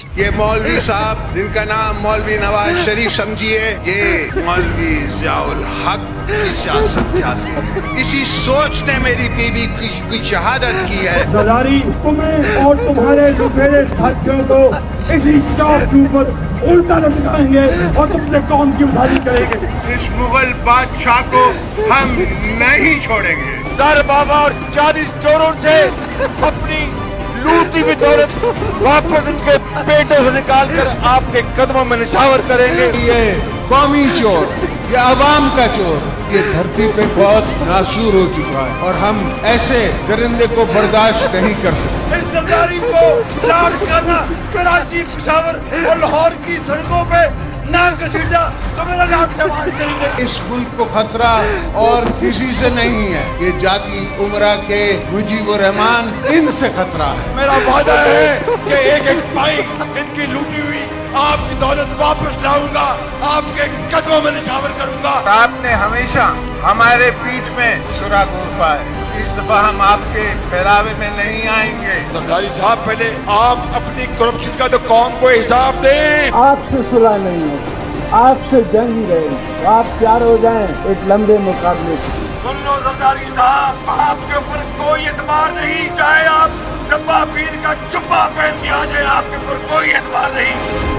ये मौलवी साहब जिनका नाम मौलवी नवाज शरीफ समझिए, ये मौलवी ज़ियाउल हक की सियासत चाहते हैं। इसी सोच ने मेरी बीवी की शहादत की है। ज़रदारी तुम्हें और तुम्हारे लुटेरे साथियों को इसी चौक के ऊपर उल्टा लटकाएंगे और तुमसे कौम की उधारी करेंगे। इस मुगल बादशाह को हम नहीं छोड़ेंगे। दर बाबा और 40 चोरों से अपनी लूटी हुई दौलत वापस इनके पेटों से निकाल कर आपके कदमों में निछावर करेंगे। ये कौमी चोर, ये अवाम का चोर, ये धरती पे बहुत नासूर हो चुका है और हम ऐसे दरिंदे को बर्दाश्त नहीं कर सकते। इस ज़रदारी को लाड करना, कराची, पेशावर और लाहौर की सड़कों पे नाम घसीटा तो मेरा नाम जवान देंगे। इस मुल्क को खतरा और किसी से नहीं है, ये जाती उमरा के मुजीबुर रहमान इनसे खतरा है। मेरा वादा है कि एक एक पाई इनकी लूटी हुई आपकी दौलत वापस लाऊंगा, आपके कदमों में निछावर करूंगा। आपने हमेशा हमारे पीठ में सुरा घोंपा है, इस दफा हम आपके फैलावे में नहीं आएंगे। सरदारी साहब, पहले आप अपनी करप्शन का तो कौम को हिसाब दें। आपसे सुलह नहीं होगी, आपसे जंग ही रहेगी। आप तैयार हो जाएं एक लंबे मुकाबले से। सुन लो सरदारी साहब, आपके ऊपर कोई एतबार नहीं, चाहे आप डब्बा पीर का जुब्बा पहन के आ जाए, आपके ऊपर कोई एतबार नहीं।